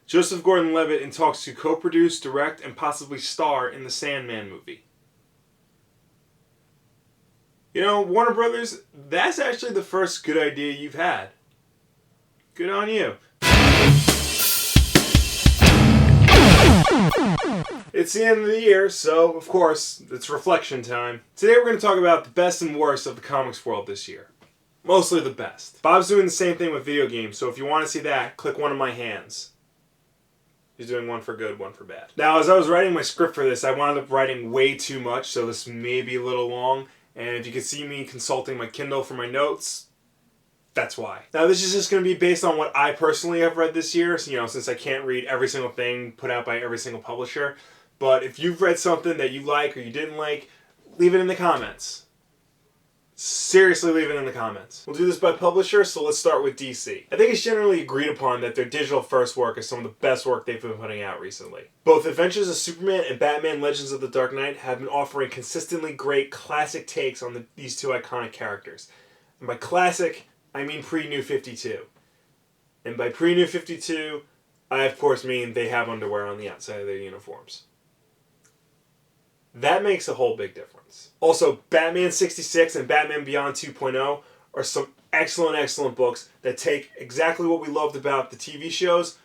Joseph Gordon-Levitt in talks to co-produce, direct, and possibly star in the Sandman movie. You know, Warner Brothers, that's actually the first good idea you've had. Good on you. It's the end of the year, so of course, it's reflection time. Today we're going to talk about the best and worst of the comics world this year. Mostly the best. Bob's doing the same thing with video games, so if you want to see that, click one of my hands. He's doing one for good, one for bad. Now, as I was writing my script for this, I wound up writing way too much, so this may be a little long. And if you can see me consulting my Kindle for my notes, that's why. Now, this is just going to be based on what I personally have read this year, so, since I can't read every single thing put out by every single publisher. But if you've read something that you like or you didn't like, leave it in the comments. Seriously, leave it in the comments. We'll do this by publisher, so let's start with DC. I think it's generally agreed upon that their digital first work is some of the best work they've been putting out recently. Both Adventures of Superman and Batman Legends of the Dark Knight have been offering consistently great classic takes on these two iconic characters. And by classic, I mean pre-New 52. And by pre-New 52, I of course mean they have underwear on the outside of their uniforms. That makes a whole big difference. Also, Batman 66 and Batman Beyond 2.0 are some excellent books that take exactly what we loved about the TV shows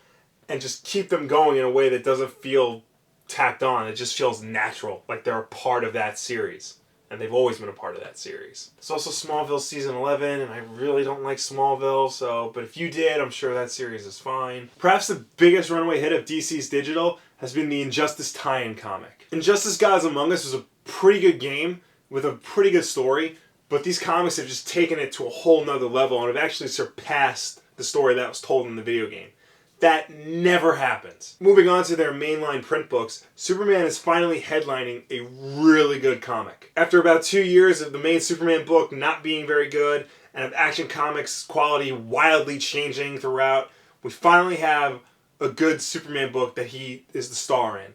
and just keep them going in a way that doesn't feel tacked on. It just feels natural, like they're a part of that series. And they've always been a part of that series. There's also Smallville Season 11, and I really don't like Smallville, but if you did, I'm sure that series is fine. Perhaps the biggest runaway hit of DC's digital has been the Injustice tie-in comic. Injustice Gods Among Us was a pretty good game with a pretty good story, but these comics have just taken it to a whole nother level and have actually surpassed the story that was told in the video game. That never happens. Moving on to their mainline print books, Superman is finally headlining a really good comic. After about 2 years of the main Superman book not being very good, and of Action Comics quality wildly changing throughout, we finally have a good Superman book that he is the star in.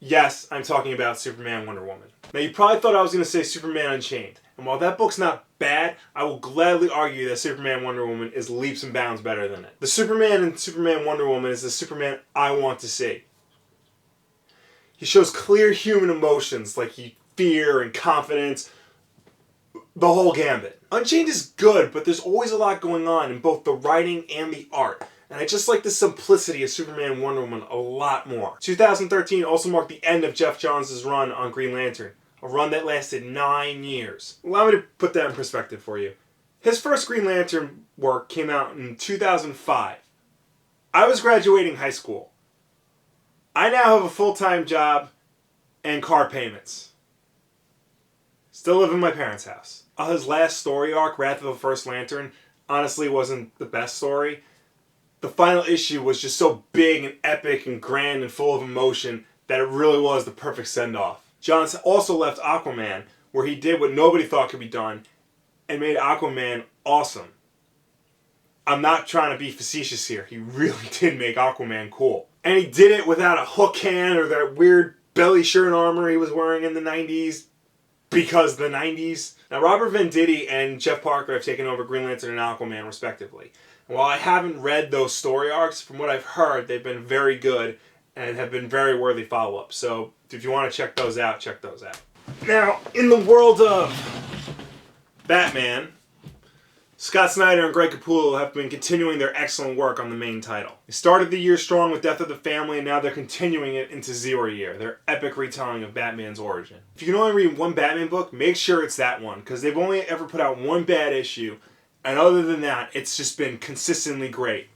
Yes, I'm talking about Superman Wonder Woman. Now, you probably thought I was going to say Superman Unchained. And while that book's not bad, I will gladly argue that Superman Wonder Woman is leaps and bounds better than it. The Superman in Superman Wonder Woman is the Superman I want to see. He shows clear human emotions like fear and confidence, the whole gambit. Unchained is good, but there's always a lot going on in both the writing and the art. And I just like the simplicity of Superman and Wonder Woman a lot more. 2013 also marked the end of Geoff Johns' run on Green Lantern. A run that lasted 9 years. Allow me to put that in perspective for you. His first Green Lantern work came out in 2005. I was graduating high school. I now have a full-time job and car payments. Still live in my parents' house. His last story arc, Wrath of the First Lantern, honestly wasn't the best story. The final issue was just so big and epic and grand and full of emotion that it really was the perfect send-off. Johns also left Aquaman, where he did what nobody thought could be done, and made Aquaman awesome. I'm not trying to be facetious here. He really did make Aquaman cool. And he did it without a hook hand or that weird belly shirt armor he was wearing in the 90s, because the 90s. Now, Robert Venditti and Jeff Parker have taken over Green Lantern and Aquaman, respectively. And while I haven't read those story arcs, from what I've heard, they've been very good and have been very worthy follow-ups. So if you want to check those out, check those out. Now, in the world of Batman, Scott Snyder and Greg Capullo have been continuing their excellent work on the main title. They started the year strong with Death of the Family, and now they're continuing it into Zero Year, their epic retelling of Batman's origin. If you can only read one Batman book, make sure it's that one, because they've only ever put out one bad issue, and other than that, it's just been consistently great.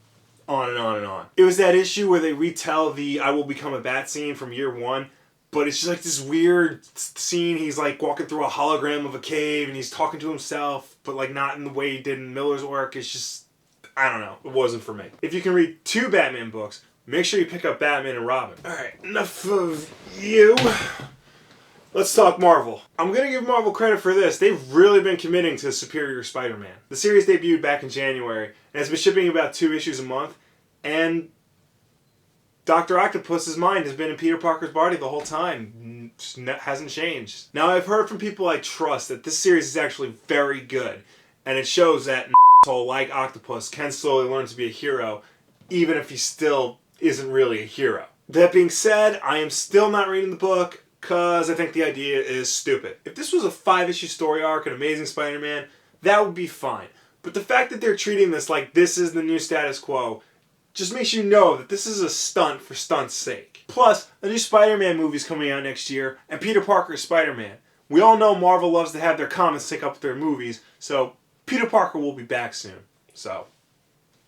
On and on and on. It was that issue where they retell the I Will Become a Bat scene from year one, but it's just like this weird scene. He's like walking through a hologram of a cave and he's talking to himself, but like not in the way he did in Miller's work. It's just, I don't know. It wasn't for me. If you can read 2 Batman books, make sure you pick up Batman and Robin. Alright, enough of you. Let's talk Marvel. I'm going to give Marvel credit for this. They've really been committing to Superior Spider-Man. The series debuted back in January and has been shipping about 2 issues a month. And Dr. Octopus's mind has been in Peter Parker's body the whole time. Hasn't changed. Now, I've heard from people I trust that this series is actually very good. And it shows that an asshole like Octopus can slowly learn to be a hero, even if he's still isn't really a hero. That being said, I am still not reading the book because I think the idea is stupid. If this was a 5-issue story arc in Amazing Spider-Man, that would be fine. But the fact that they're treating this like this is the new status quo just makes you know that this is a stunt for stunt's sake. Plus, a new Spider-Man movie is coming out next year, and Peter Parker is Spider-Man. We all know Marvel loves to have their comics sync up with their movies, so Peter Parker will be back soon. So,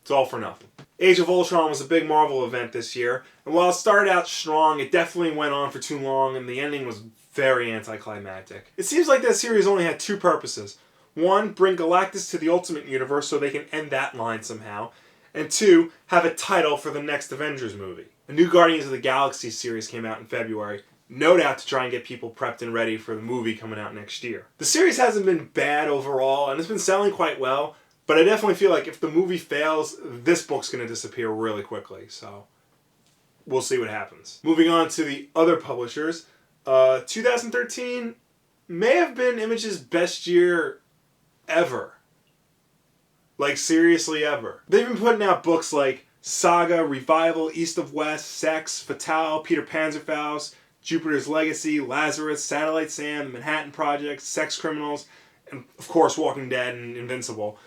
it's all for nothing. Age of Ultron was a big Marvel event this year, and while it started out strong, it definitely went on for too long, and the ending was very anticlimactic. It seems like that series only had 2 purposes. 1, bring Galactus to the Ultimate Universe so they can end that line somehow. And 2, have a title for the next Avengers movie. A new Guardians of the Galaxy series came out in February, no doubt to try and get people prepped and ready for the movie coming out next year. The series hasn't been bad overall, and it's been selling quite well, but I definitely feel like if the movie fails, this book's going to disappear really quickly, so we'll see what happens. Moving on to the other publishers, 2013 may have been Image's best year ever. Like, seriously ever. They've been putting out books like Saga, Revival, East of West, Sex, Fatale, Peter Panzerfaust, Jupiter's Legacy, Lazarus, Satellite Sam, Manhattan Project, Sex Criminals, and of course Walking Dead and Invincible.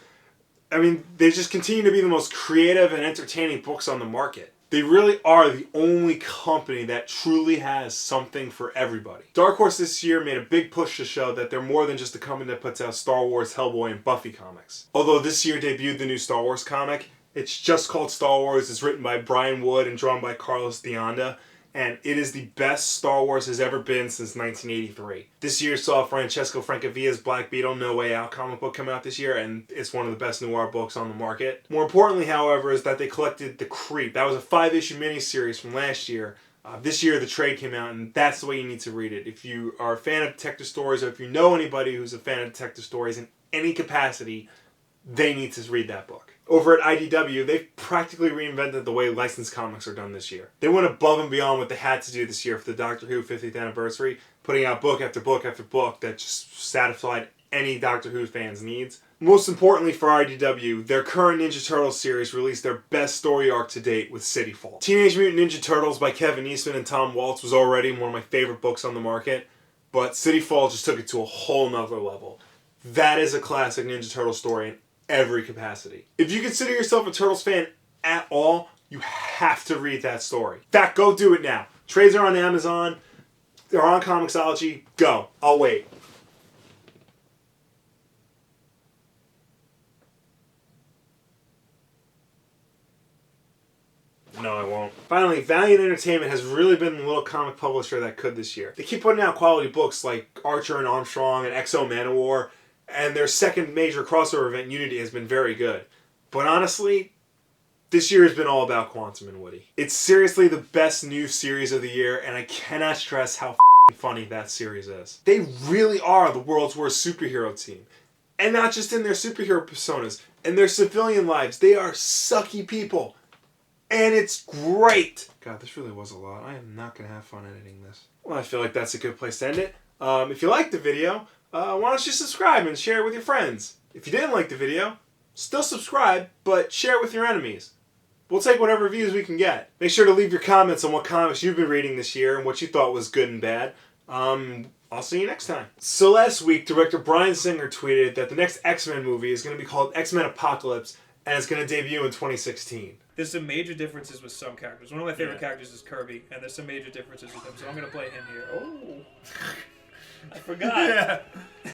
I mean, they just continue to be the most creative and entertaining books on the market. They really are the only company that truly has something for everybody. Dark Horse this year made a big push to show that they're more than just a company that puts out Star Wars, Hellboy, and Buffy comics. Although this year debuted the new Star Wars comic, it's just called Star Wars. It's written by Brian Wood and drawn by Carlos Deonda, and it is the best Star Wars has ever been since 1983. This year saw Francesco Francavilla's Black Beetle No Way Out comic book come out this year, and it's one of the best noir books on the market. More importantly, however, is that they collected The Creep. That was a 5-issue miniseries from last year. This year the trade came out, and that's the way you need to read it. If you are a fan of detective stories, or if you know anybody who's a fan of detective stories in any capacity, they need to read that book. Over at IDW, they've practically reinvented the way licensed comics are done this year. They went above and beyond what they had to do this year for the Doctor Who 50th anniversary, putting out book after book after book that just satisfied any Doctor Who fans' needs. Most importantly for IDW, their current Ninja Turtles series released their best story arc to date with City Fall. Teenage Mutant Ninja Turtles by Kevin Eastman and Tom Waltz was already one of my favorite books on the market, but City Fall just took it to a whole nother level. That is a classic Ninja Turtle story in every capacity. If you consider yourself a Turtles fan at all, you have to read that story. In fact, go do it now. Trades are on Amazon. They're on Comixology. Go. I'll wait. No, I won't. Finally, Valiant Entertainment has really been the little comic publisher that could this year. They keep putting out quality books like Archer and Armstrong and X-O Manowar, and their second major crossover event, Unity, has been very good. But honestly, this year has been all about Quantum and Woody. It's seriously the best new series of the year, and I cannot stress how funny that series is. They really are the world's worst superhero team. And not just in their superhero personas. In their civilian lives, they are sucky people. And it's great. God, this really was a lot. I am not going to have fun editing this. Well, I feel like that's a good place to end it. If you liked the video, why don't you subscribe and share it with your friends? If you didn't like the video, still subscribe, but share it with your enemies. We'll take whatever views we can get. Make sure to leave your comments on what comics you've been reading this year and what you thought was good and bad. I'll see you next time. So last week, director Bryan Singer tweeted that the next X-Men movie is going to be called X-Men Apocalypse, and it's going to debut in 2016. There's some major differences with some characters. One of my favorite characters is Kirby, and there's some major differences with him, so I'm going to play him here. Oh! I forgot. Yeah.